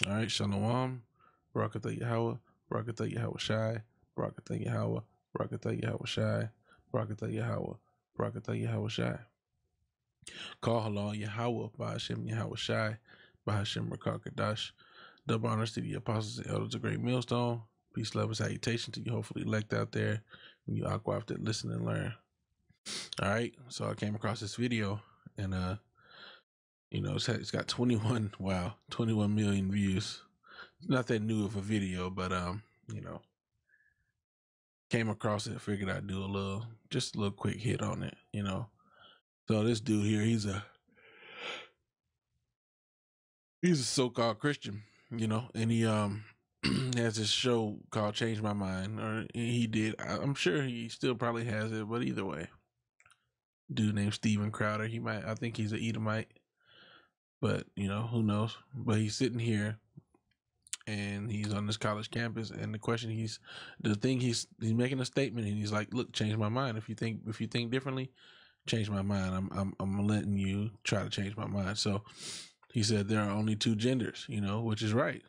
All right, Shalom, Barakatha Yahweh, Barakatha Yahweh Shai, Barakatha Yahweh, Barakatha Yahweh Shai, Barakatha Yahweh, Barakatha Yahweh Shai. Call halal Yahweh, Bahashem Yahweh Shai, Bahashem Rakar Kadash. Double honors to the apostles and elders of Great Millstone. Peace, love, and salutation to you, hopefully elect out there, and you aquaf that listen and learn. All right, so I came across this video, and it's got 21 million views. Not that new of a video, but came across it, figured I'd do a little quick hit on it. So this dude here, he's a so-called Christian, and he has this show called Change My Mind, or he did. I'm sure he still probably has it, but either way, dude named Steven Crowder. I think he's an Edomite, but who knows? But he's sitting here and he's on this college campus, and he's making a statement, and he's like, look, change my mind. If you think differently, change my mind. I'm letting you try to change my mind. So he said there are only two genders, which is right.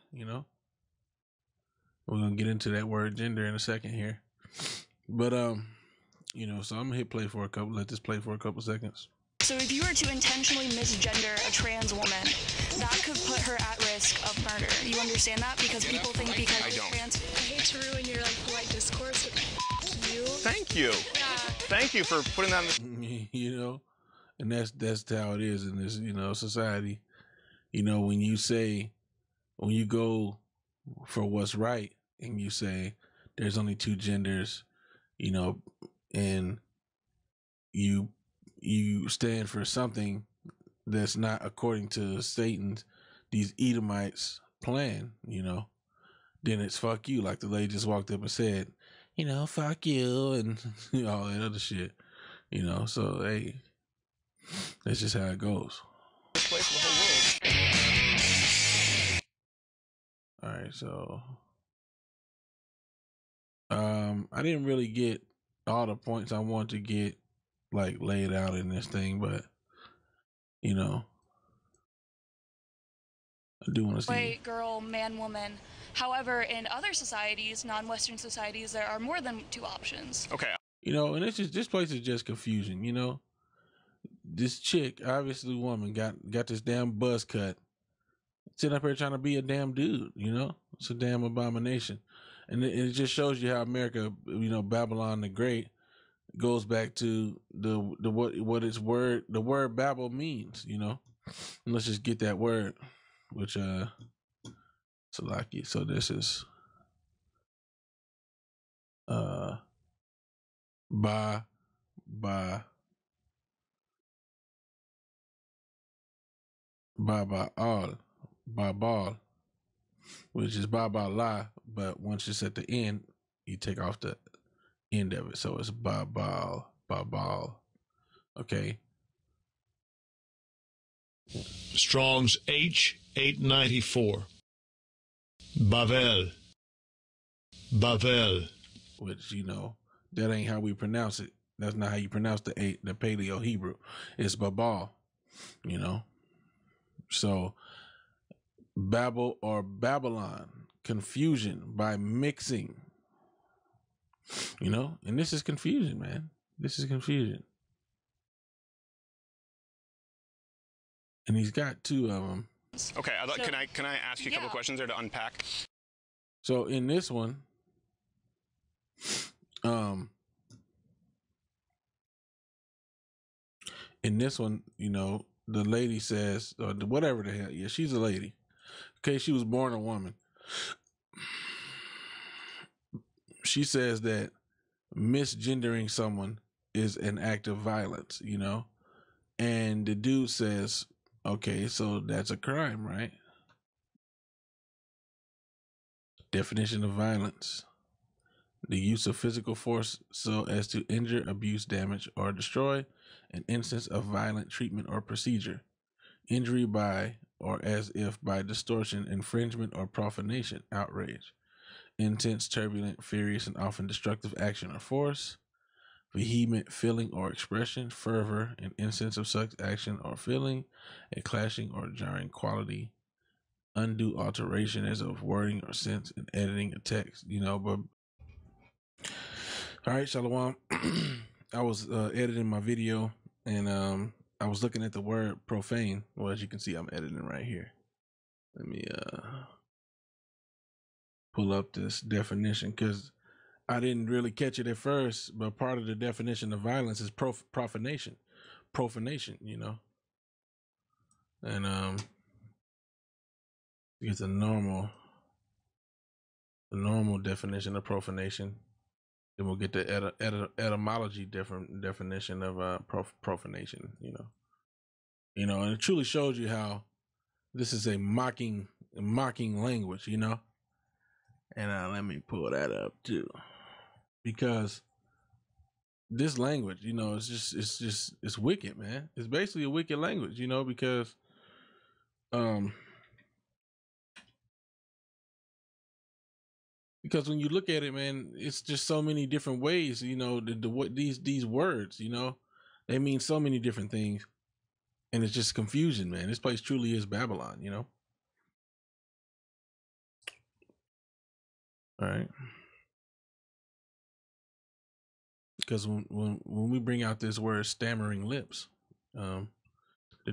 We're gonna get into that word gender in a second here, but so I'm gonna let this play for a couple seconds. So if you were to intentionally misgender a trans woman, that could put her at risk of murder. You understand that? Because people think because I don't. trans... I hate to ruin your polite discourse, but you. Thank you. Yeah. Thank you for putting that And that's how it is in this, society. When you go for what's right and you say there's only two genders, and you stand for something that's not according to these Edomites' plan, then it's fuck you. Like the lady just walked up and said, fuck you, and all that other shit, so hey, that's just how it goes. place for the whole world. All right, so I didn't really get all the points I wanted to get like laid out in this thing, but I do want to see Boy, girl, man, woman. However, in other societies, non-Western societies, there are more than two options. Okay. and it's just, this place is just confusion. This chick, obviously woman, got this damn buzz cut, sitting up here trying to be a damn dude. It's a damn abomination, and it just shows you how America, Babylon the Great, goes back to the word Babel means. And let's just get that word, which Salaki. So this is ba all babal, which is babala, but once it's at the end, you take off the end of it, so it's babal. Okay. Strong's H894. Bavel. Which that ain't how we pronounce it. That's not how you pronounce the Paleo Hebrew. It's babal. So Babel or Babylon, confusion by mixing. And this is confusion, man. This is confusion. And he's got two of them. Okay. Can I ask you a couple questions there to unpack? So in this one, the lady says, or whatever the hell, yeah, she's a lady. Okay, she was born a woman. She says that misgendering someone is an act of violence, and the dude says, okay, so that's a crime, right? Definition of violence: the use of physical force so as to injure, abuse, damage, or destroy an instance of violent treatment or procedure. Injury by or as if by distortion, infringement, or profanation, outrage. Intense, turbulent, furious, and often destructive action or force. Vehement feeling or expression, fervor, an instance of such action or feeling, a clashing or jarring quality undue alteration as of wording or sense in editing a text, you know. But all right, Shalom. I was editing my video, and I was looking at the word profane. Well, as you can see, I'm editing right here. Let me pull up this definition, because I didn't really catch it at first, but part of the definition of violence is profanation, you know. And it's the normal definition of profanation. Then we'll get the etymology definition of profanation, you know, and it truly shows you how this is a mocking language, you know. And let me pull that up too, because this language, you know, it's wicked, man. It's basically a wicked language, you know, because when you look at it, man, it's just so many different ways, you know, these words, you know, they mean so many different things, and it's just confusion, man. This place truly is Babylon, you know. All right. Because when we bring out this word stammering lips, the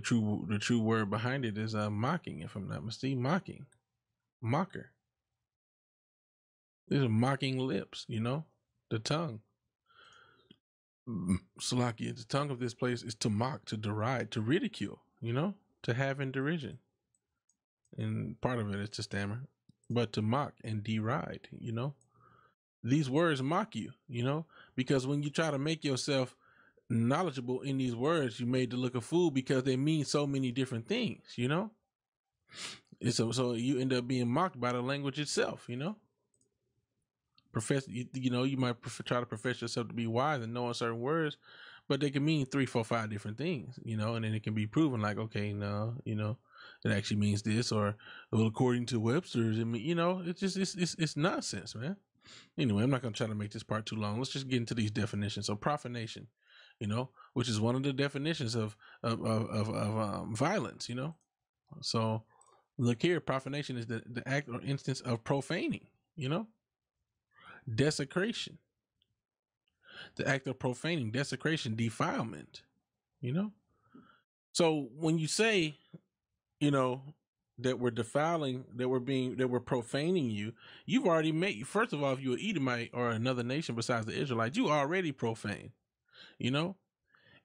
true word behind it is mocking, if I'm not mistaken. Mocker. These are mocking lips, you know, the tongue. Salakia, the tongue of this place is to mock, to deride, to ridicule, you know, to have in derision. And part of it is to stammer, but to mock and deride, you know. These words mock you, you know, because when you try to make yourself knowledgeable in these words, you made to look a fool, because they mean so many different things, you know. So you end up being mocked by the language itself, you know. You know, you might try to profess yourself to be wise and knowing certain words, but they can mean 3, 4, 5 different things, you know, and then it can be proven like, okay, no, you know, it actually means this, or well, according to Webster's, I mean, you know, it's nonsense, man. Anyway, I'm not going to try to make this part too long. Let's just get into these definitions. So profanation, you know, which is one of the definitions of violence, you know. So look here, profanation is the act or instance of profaning, you know. Desecration, the act of profaning, desecration, defilement, you know. So when you say, you know, that we're defiling, that we're profaning you, you've already made, first of all, if you're an Edomite or another nation besides the Israelites, you already profane, you know.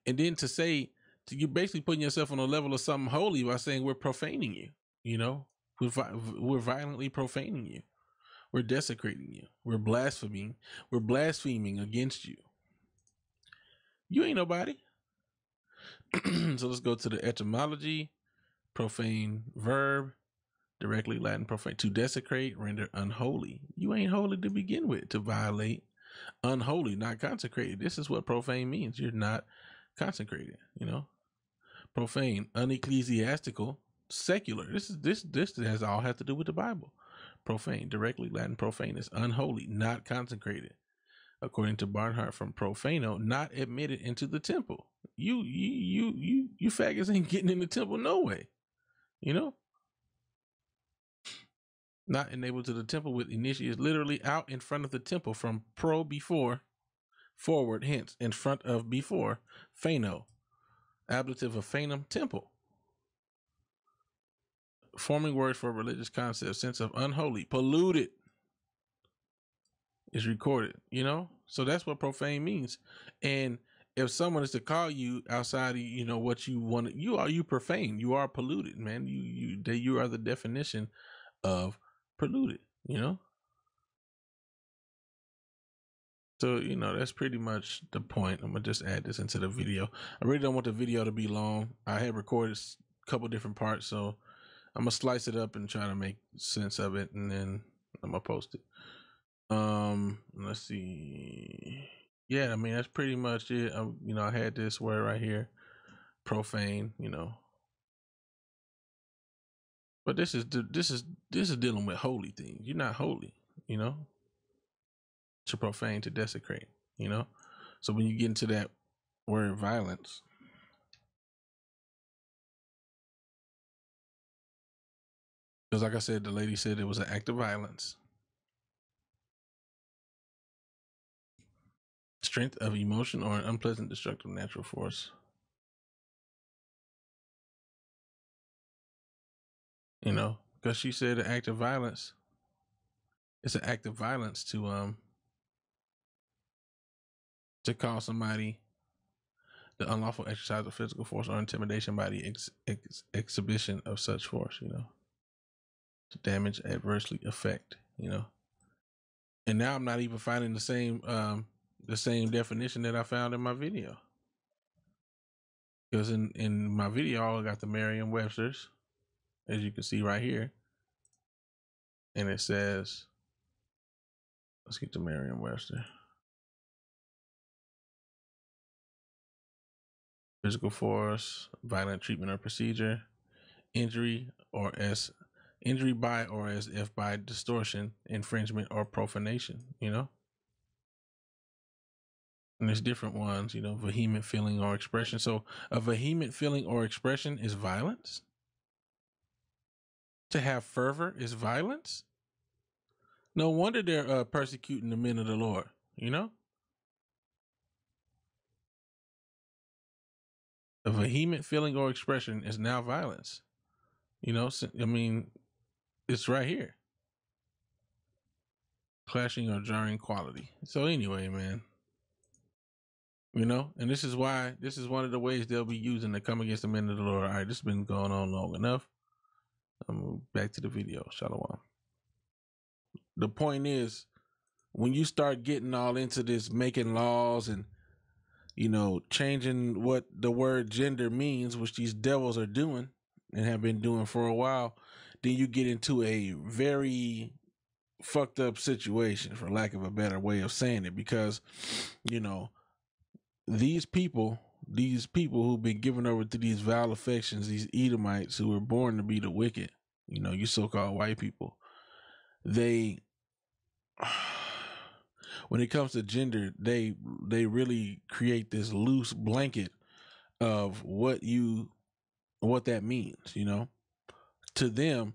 And then to say, you're basically putting yourself on a level of something holy by saying we're profaning you, you know. We're violently profaning you. We're desecrating you. We're blaspheming. We're blaspheming against you. You ain't nobody. So let's go to the etymology. Profane verb, directly Latin profane, to desecrate, render unholy. You ain't holy to begin with. To violate, unholy, not consecrated. This is what profane means. You're not consecrated, you know. Profane, unecclesiastical, secular. This has all has to do with the Bible. Profane, directly Latin profane, is unholy, not consecrated. According to Barnhart from Profano, not admitted into the temple. You faggots ain't getting in the temple no way. You know? Not enabled to the temple with initiates, literally out in front of the temple, from before, forward, hence, in front of before, phano, ablative of phanum, temple. Forming words for religious concepts, sense of unholy, polluted is recorded, you know? So that's what profane means. And if someone is to call you outside of, you know, what you want, you profane, you are polluted, man. You are the definition of polluted, you know? So, you know, that's pretty much the point. I'm going to just add this into the video. I really don't want the video to be long. I had recorded a couple different parts, so I'm going to slice it up and try to make sense of it, and then I'm going to post it. Let's see. Yeah, I mean, that's pretty much it. You know, I had this word right here, profane, you know. But this is dealing with holy things. You're not holy, you know. To profane, to desecrate, you know. So when you get into that word violence, because Because like I said, the lady said it was an act of violence. Strength of emotion or an unpleasant destructive natural force. You know, because she said an act of violence. It's an act of violence to cause somebody the unlawful exercise of physical force or intimidation by the exhibition of such force, you know, to damage, adversely affect, you know. And now I'm not even finding the same definition that I found in my video. Because in my video, I got the Merriam-Webster's, as you can see right here. And it says, let's get to Merriam-Webster. Physical force, violent treatment or procedure, injury by or as if by distortion, infringement, or profanation, you know? And there's different ones, you know, vehement feeling or expression. So a vehement feeling or expression is violence. To have fervor is violence. No wonder they're persecuting the men of the Lord, you know? A vehement feeling or expression is now violence. You know, I mean, it's right here. Clashing or jarring quality. So anyway, man, you know, and this is one of the ways they'll be using to come against the men of the Lord. All right, this has been going on long enough. Back to the video. Shalom. The point is, when you start getting all into this, making laws and, you know, changing what the word gender means, which these devils are doing and have been doing for a while, then you get into a very fucked up situation, for lack of a better way of saying it, because, you know, these people who've been given over to these vile affections, these Edomites who were born to be the wicked, you know, you so-called white people, they, when it comes to gender, they really create this loose blanket of what that means, you know. To them,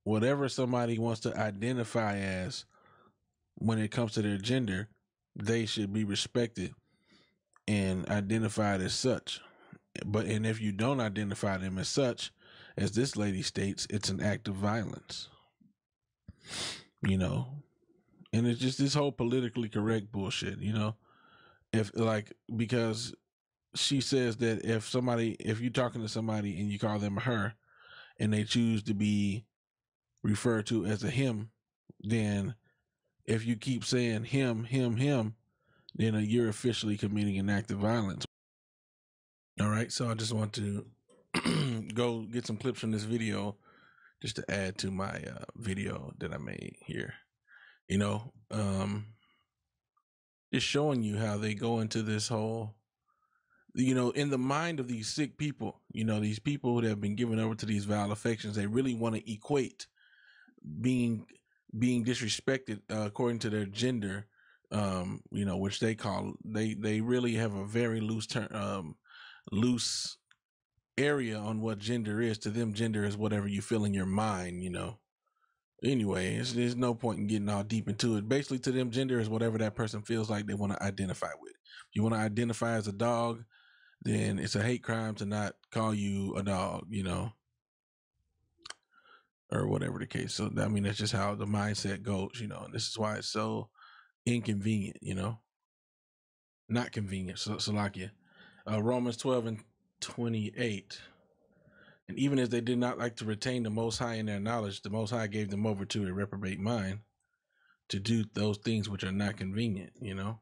whatever somebody wants to identify as when it comes to their gender, they should be respected and identified as such. And if you don't identify them as such, as this lady states, it's an act of violence, you know. And it's just this whole politically correct bullshit, you know. Because she says that if you're talking to somebody and you call them her and they choose to be referred to as a him, then if you keep saying him, then you're officially committing an act of violence. All right, so I just want to go get some clips from this video just to add to my video that I made here. You know, just showing you how they go into this whole, you know, in the mind of these sick people, you know, these people that have been given over to these vile affections, they really want to equate being disrespected according to their gender, you know, which they really have a very loose area on what gender is. To them, gender is whatever you feel in your mind, you know. Anyway, there's no point in getting all deep into it. Basically, to them, gender is whatever that person feels like they want to identify with. If you want to identify as a dog, then it's a hate crime to not call you a dog, you know, or whatever the case. So, I mean, that's just how the mindset goes, you know, and this is why it's so inconvenient, you know, not convenient. So, Salakia, Romans 12:28. And even as they did not like to retain the Most High in their knowledge, the Most High gave them over to a reprobate mind to do those things which are not convenient, you know.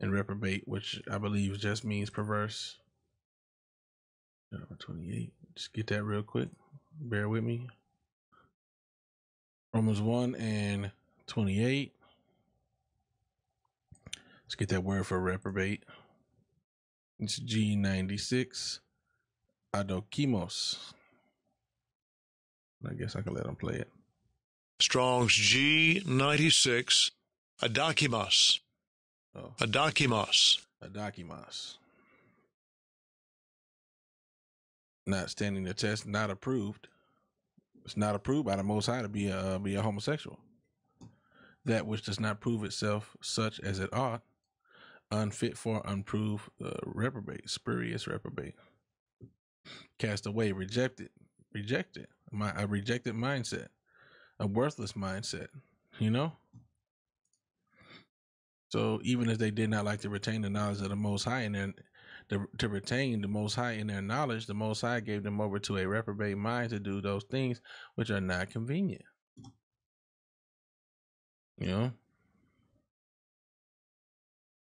And reprobate, which I believe just means perverse. 28. Just get that real quick. Bear with me. Romans 1:28. Let's get that word for reprobate. It's G96. Adokimos. I guess I can let them play it. Strong's G96. Adokimos. Oh. Adokimos. Not standing the test, not approved. It's not approved by the Most High to be a homosexual. That which does not prove itself such as it ought, unfit for, unproved, reprobate, spurious reprobate, cast away, rejected, a rejected mindset, a worthless mindset, you know? So even if they did not like to retain the knowledge of the Most High in their, to retain the Most High in their knowledge, the Most High gave them over to a reprobate mind to do those things which are not convenient. You know?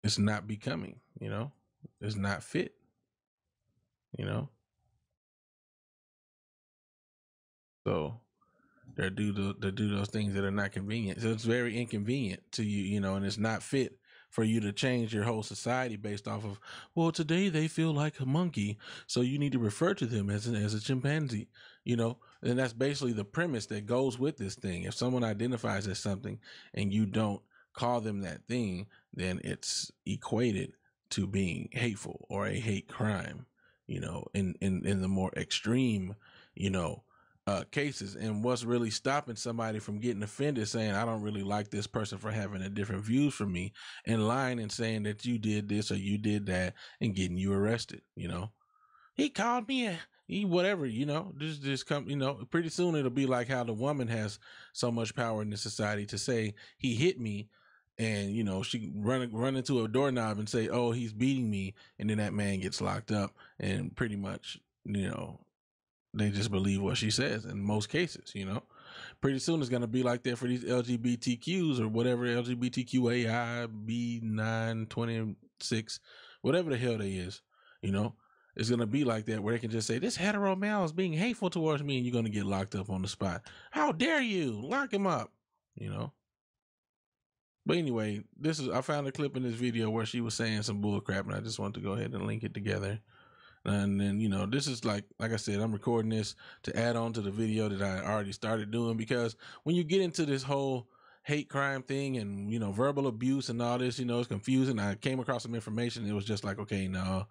It's not becoming, you know? It's not fit, you know? So they do those things that are not convenient. So it's very inconvenient to you, you know, and it's not fit for you to change your whole society based off of, well, today they feel like a monkey, so you need to refer to them as a chimpanzee, you know? And that's basically the premise that goes with this thing. If someone identifies as something and you don't call them that thing, then it's equated to being hateful or a hate crime, you know, in the more extreme, you know, cases. And what's really stopping somebody from getting offended, saying, I don't really like this person for having a different views from me, and lying and saying that you did this or you did that and getting you arrested, you know? He called me whatever, you know, just come, you know, pretty soon it'll be like how the woman has so much power in the society to say he hit me, and, you know, she run into a doorknob and say, oh, he's beating me. And then that man gets locked up, and pretty much, you know, they just believe what she says in most cases, you know. Pretty soon it's going to be like that for these LGBTQs or whatever, LGBTQAI, B9, 26, whatever the hell they is, you know. It's going to be like that where they can just say, this hetero male is being hateful towards me, and you're going to get locked up on the spot. How dare you? Lock him up, you know. But anyway, I found a clip in this video where she was saying some bull crap, and I just want to go ahead and link it together. And then, you know, this is like I said, I'm recording this to add on to the video that I already started doing, because when you get into this whole hate crime thing and, you know, verbal abuse and all this, you know, it's confusing. I came across some information. It was just like, okay, no,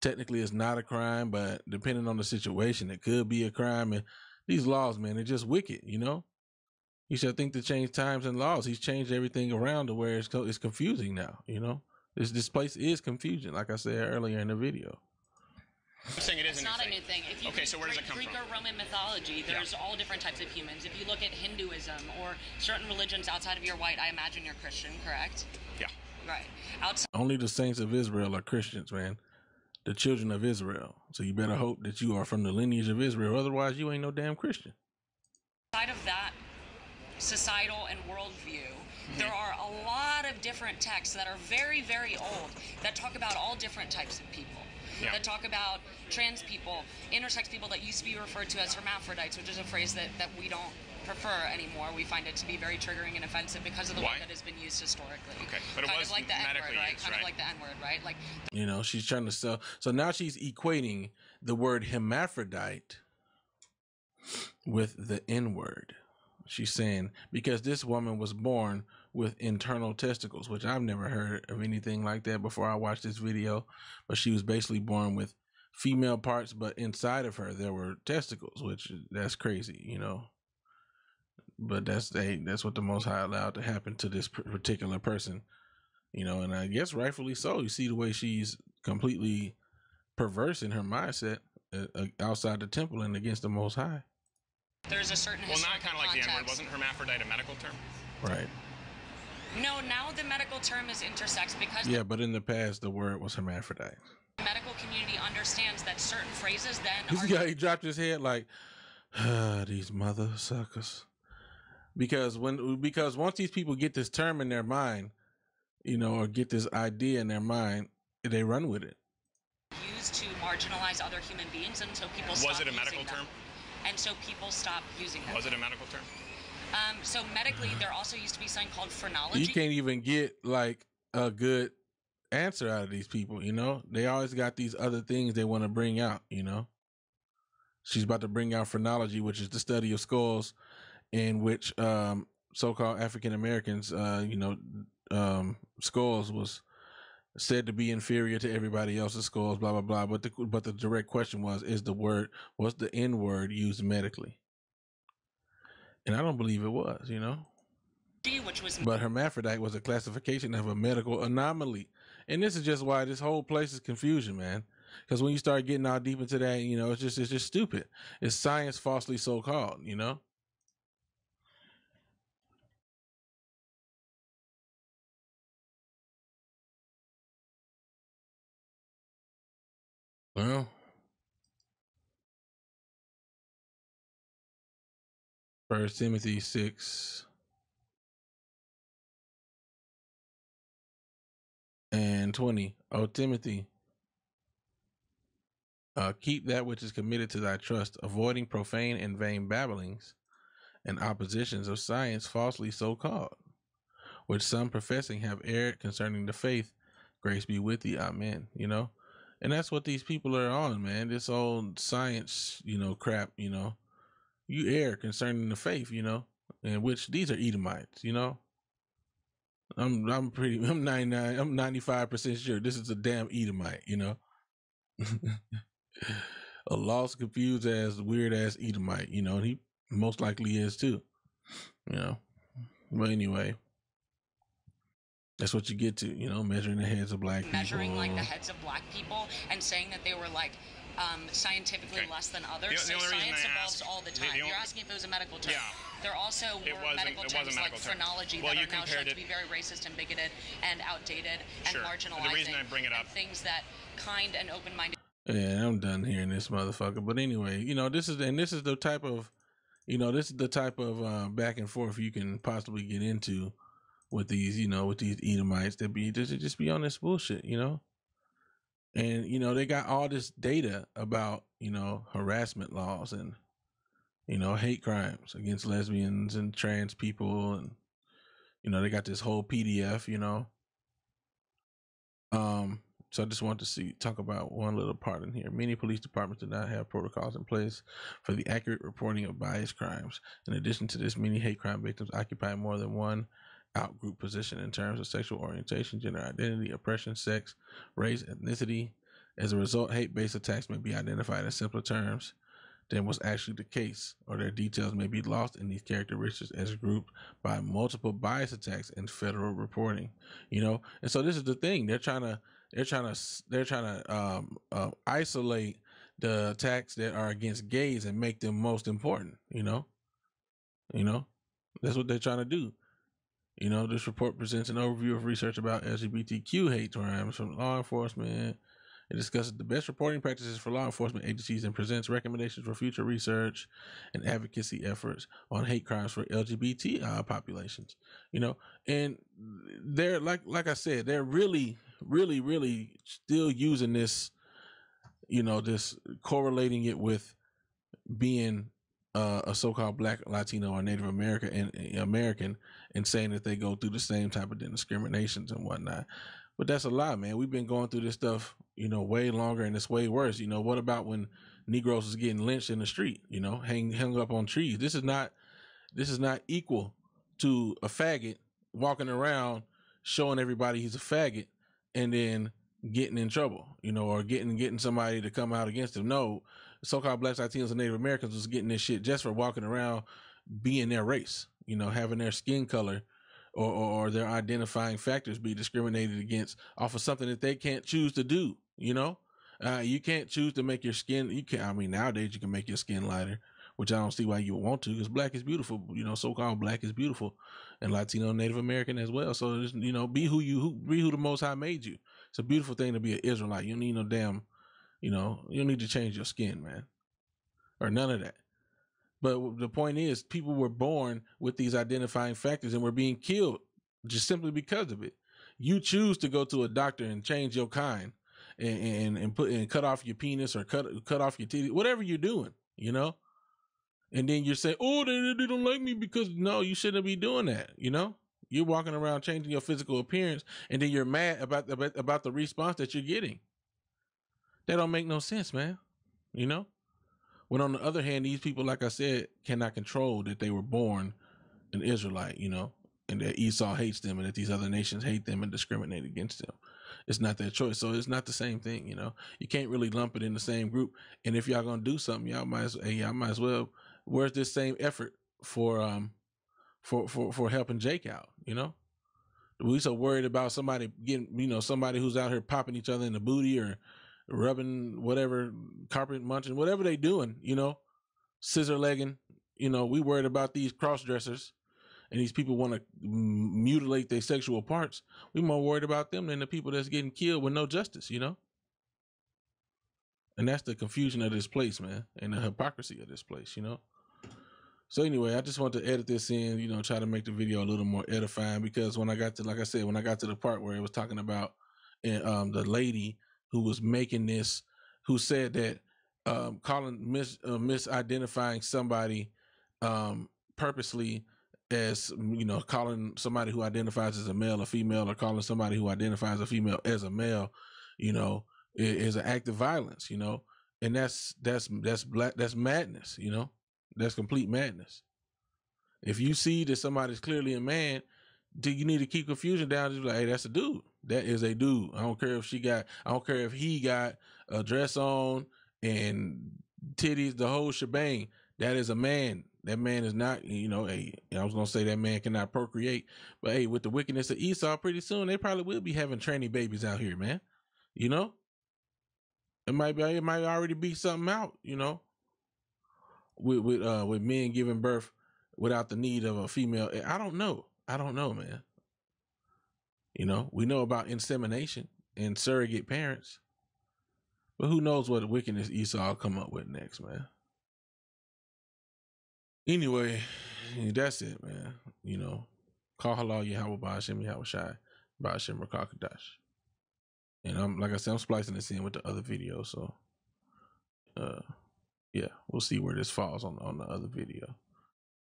technically it's not a crime, but depending on the situation, it could be a crime. And these laws, man, they're just wicked, you know? You should think to change times and laws. He's changed everything around to where it's confusing now, you know? This place is confusing, like I said earlier in the video. I'm saying it is it's not a new thing. If you so where does it come Greek from? or Roman mythology, there's all different types of humans. If you look at Hinduism or certain religions outside of your white, I imagine you're Christian, correct? Yeah. Right. Outside Only the saints of Israel are Christians, man. The children of Israel. So you better hope that you are from the lineage of Israel. Otherwise, you ain't no damn Christian. of that societal and worldview, there are a lot of different texts that are very, very old that talk about all different types of people. Yeah. That talk about trans people, intersex people that used to be referred to as hermaphrodites, which is a phrase that we don't prefer anymore. We find it to be very triggering and offensive because of the way that has been used historically. Okay, but it kind was of like the N-word, right? used, Kind right? of like the N-word, right? Like, you know, she's trying to sell. So now she's equating the word hermaphrodite with the N-word. She's saying because this woman was born with internal testicles, which I've never heard of anything like that before I watched this video, but she was basically born with female parts, but inside of her there were testicles, which that's crazy, you know. But that's what the Most High allowed to happen to this particular person, you know, and I guess rightfully so. You see the way she's completely perverse in her mindset outside the temple and against the Most High. there's a certain Well, not kind of like the N-word. context. Wasn't hermaphrodite a medical term? Right. No, now the medical term is intersex because Yeah, but in the past the word was hermaphrodite. the medical community understands that certain phrases then This are guy, he dropped his head like, these mother suckers. Because once these people get this term in their mind, you know, or get this idea in their mind, they run with it. used to marginalize other human beings until people stop Was it a using medical them. term? And so people stop using them. Was it a medical term? So medically, there also used to be something called phrenology. You can't even get like a good answer out of these people, you know? They always got these other things they want to bring out, you know? She's about to bring out phrenology, which is the study of skulls in which so-called African Americans, skulls was said to be inferior to everybody else's skulls, blah blah blah. But the direct question was the N-word used medically? And I don't believe it was, you know. which was But hermaphrodite was a classification of a medical anomaly. And this is just why this whole place is confusion, man. Because when you start getting all deep into that, you know, it's just stupid. It's science falsely so called, you know. Well, 1 Timothy 6 and 20. O Timothy, keep that which is committed to thy trust, avoiding profane and vain babblings and oppositions of science falsely so called, which some professing have erred concerning the faith. Grace be with thee. Amen. You know, and that's what these people are on, man. This old science, you know, crap, you know. You err concerning the faith, you know, in which these are Edomites, you know. I'm 95% sure this is a damn Edomite, you know. A lost, confused ass, weird ass Edomite, you know, and he most likely is too, you know. But anyway, that's what you get to, you know, measuring the heads of black measuring people. like the heads of black people and saying that they were like scientifically less than others. The only reason science I evolves asked- all the time. You're asking if it was a medical term. Yeah. There also were medical terms like phrenology Well, that you are now shown compared to be very racist and bigoted and outdated and Sure. marginalizing. The reason I bring it up- and things that kind and open-minded. Yeah, I'm done hearing this motherfucker. But anyway, you know, this is the type of, you know, this is the type of back and forth you can possibly get into with these, you know, with these Edomites that just be on this bullshit, you know. And you know, they got all this data about, you know, harassment laws and, you know, hate crimes against lesbians and trans people, and you know, they got this whole PDF, you know. So I just want to talk about one little part in here. Many police departments do not have protocols in place for the accurate reporting of biased crimes. In addition to this, many hate crime victims occupy more than one outgroup position in terms of sexual orientation, gender identity, oppression, sex, race, ethnicity. As a result, hate-based attacks may be identified in simpler terms than was actually the case, or their details may be lost in these characteristics as grouped by multiple bias attacks and federal reporting. You know, and so this is the thing. They're trying to isolate the attacks that are against gays and make them most important. You know, that's what they're trying to do. You know, this report presents an overview of research about LGBTQ hate crimes from law enforcement. It discusses the best reporting practices for law enforcement agencies and presents recommendations for future research and advocacy efforts on hate crimes for LGBT populations. You know, and they're like I said, they're really still using this, you know, this correlating it with being a so-called Black, Latino, or Native American, and saying that they go through the same type of discriminations and whatnot. But that's a lie, man. We've been going through this stuff, you know, way longer, and it's way worse. You know, what about when Negroes was getting lynched in the street? You know, hung up on trees. This is not equal to a faggot walking around showing everybody he's a faggot and then getting in trouble, you know, or getting somebody to come out against him. No, so-called Blacks, Latinos, and Native Americans was getting this shit just for walking around being their race, you know, having their skin color or their identifying factors be discriminated against off of something that they can't choose to do, you know? You can't choose to make your skin, nowadays you can make your skin lighter, which I don't see why you would want to, because black is beautiful, you know, so-called black is beautiful, and Latino, Native American as well. So, just, you know, be who the Most High made you. It's a beautiful thing to be an Israelite. You don't need no damn, you know, you don't need to change your skin, man, or none of that. But the point is, people were born with these identifying factors and were being killed just simply because of it. You choose to go to a doctor and change your kine and cut off your penis or cut off your titty, whatever you're doing, you know. And then you're saying, oh, they don't like me because no, you shouldn't be doing that, you know. You're walking around changing your physical appearance, and then you're mad about the response that you're getting. That don't make no sense, man. You know. When on the other hand, these people, like I said, cannot control that they were born an Israelite, you know, and that Esau hates them and that these other nations hate them and discriminate against them. It's not their choice. So it's not the same thing, you know. You can't really lump it in the same group. And if y'all gonna do something, y'all might as well, where's this same effort for helping Jake out. You know, we so worried about somebody getting, somebody who's out here popping each other in the booty or rubbing whatever, carpet munching, whatever they doing, scissor legging. We worried about these cross dressers and these people want to mutilate their sexual parts. We more worried about them than the people that's getting killed with no justice, And that's the confusion of this place, man, and the hypocrisy of this place, So anyway, I just want to edit this in, try to make the video a little more edifying, because when I got to the part where it was talking about the lady who was making this, who said that misidentifying somebody purposely as, calling somebody who identifies as a male or female, or calling somebody who identifies a female as a male, is an act of violence, and that's madness, that's complete madness. If you see that somebody's clearly a man, you need to keep confusion down. Just like, hey, that's a dude. That is a dude. I don't care if he got a dress on and titties, the whole shebang. That is a man. That man is not, I was going to say that man cannot procreate, but hey, with the wickedness of Esau, pretty soon they probably will be having tranny babies out here, man. It might already be something out, with men giving birth without the need of a female. I don't know, man. We know about insemination and surrogate parents, but who knows what wickedness Esau will come up with next, man. Anyway, that's it, man. Call halal Yahweh Ba'ashem Yahweh Shai Ba'ashem Rakakadash. And I'm splicing this in with the other video, so yeah, we'll see where this falls on the other video.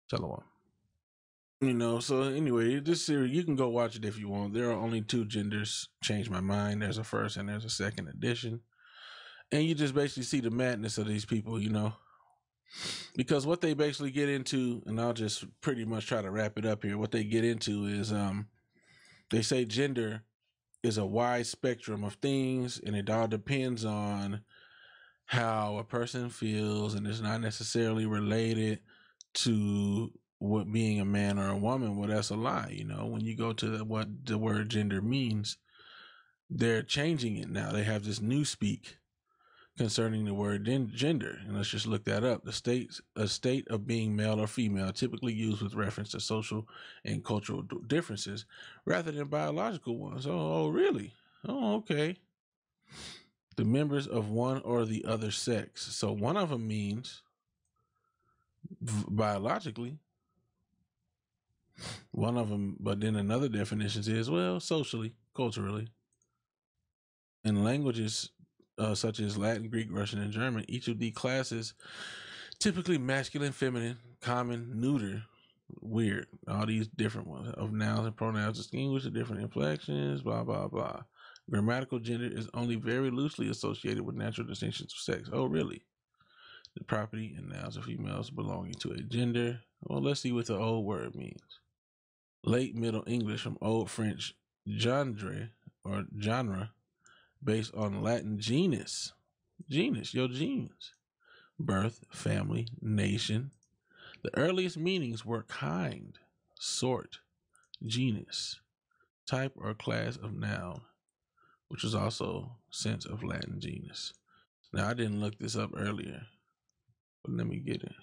Shalom. So anyway, this series, you can go watch it if you want. There are only 2 genders. Change my mind. There's a first and there's a second edition. And you just basically see the madness of these people, because what they basically get into, and I'll just pretty much try to wrap it up here. What they get into is, they say gender is a wide spectrum of things, and it all depends on how a person feels, and it's not necessarily related to what being a man or a woman. Well, that's a lie. When you go to what the word gender means, they're changing it now. They have this new speak concerning the word gender, and let's just look that up. A state of being male or female, typically used with reference to social and cultural differences rather than biological ones. Oh, really? Oh, okay. The members of one or the other sex. So one of them means biologically. One of them, but then another definition is, well, socially, culturally. In languages such as Latin, Greek, Russian, and German, each of these classes, typically masculine, feminine, common, neuter, weird, all these different ones of nouns and pronouns distinguish the different inflections, blah, blah, blah. Grammatical gender is only very loosely associated with natural distinctions of sex. Oh, really? The property and nouns of females belonging to a gender. Well, let's see what the old word means. Late Middle English from Old French genre, or genre, based on Latin genus, your genes, birth, family, nation. The earliest meanings were kind, sort, genus, type or class of noun, which was also sense of Latin genus. Now, I didn't look this up earlier, but let me get it.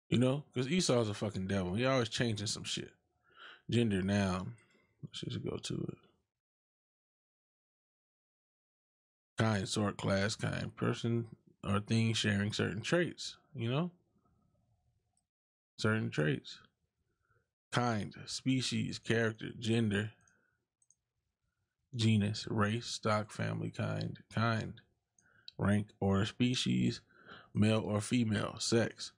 Because Esau's a fucking devil. He always changing some shit. Gender, noun. Let's just go to it. Kind, sort, class, kind, person or thing sharing certain traits, certain traits. Kind, species, character, gender, genus, race, stock, family, kind, rank or species, male or female, sex.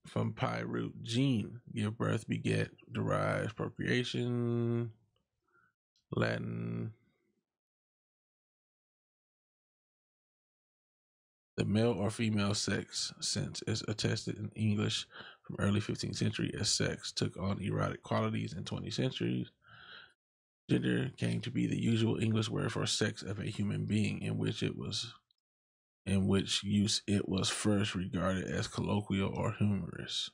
From pi root, gene, give birth, beget, derive, procreation, Latin. The male or female sex sense is attested in English from early 15th century as sex took on erotic qualities in 20th centuries. Gender came to be the usual English word for sex of a human being, in which it was in which use it was first regarded as colloquial or humorous.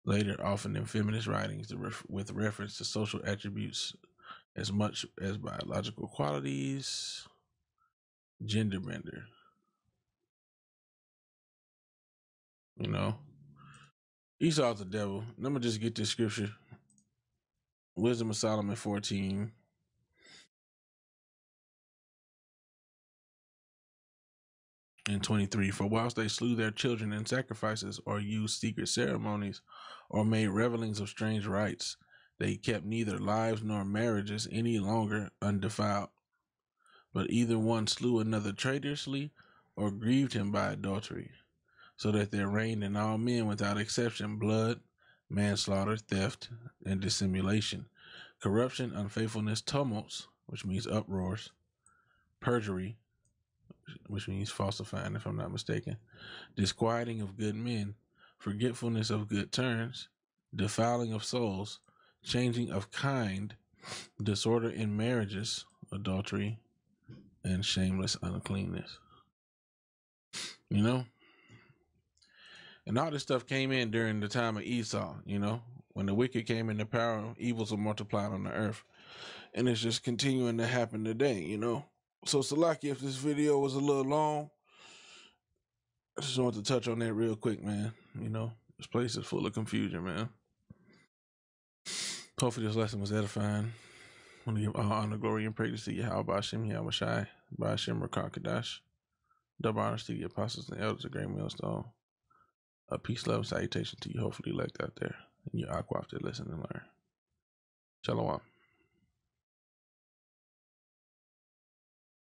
Later, often in feminist writings with reference to social attributes as much as biological qualities, gender bender. You know, Esau's the devil. Let me just get this scripture. Wisdom of Solomon 14. And 23, for whilst they slew their children in sacrifices, or used secret ceremonies, or made revelings of strange rites, they kept neither lives nor marriages any longer undefiled. But either one slew another traitorously, or grieved him by adultery, so that there reigned in all men without exception blood, manslaughter, theft, and dissimulation, corruption, unfaithfulness, tumults, which means uproars, perjury, which means falsifying, if I'm not mistaken, disquieting of good men, forgetfulness of good turns, defiling of souls, changing of kind, disorder in marriages, adultery, and shameless uncleanness. You know? And all this stuff came in during the time of Esau, you know? When the wicked came in, the power of evils were multiplied on the earth. And it's just continuing to happen today, you know? So, Salaki, if this video was a little long, I just wanted to touch on that real quick, man. You know, this place is full of confusion, man. Hopefully this lesson was edifying. I want to give all honor, glory, and praise to Yahweh, Ba'ashem, Yahweh Shai, Ba'ashem, Rakakadash. Double honors to the apostles and elders of Great Millstone. A peace, love, and salutation to you, hopefully elect out there, and your aqua to listen and learn. Shalom.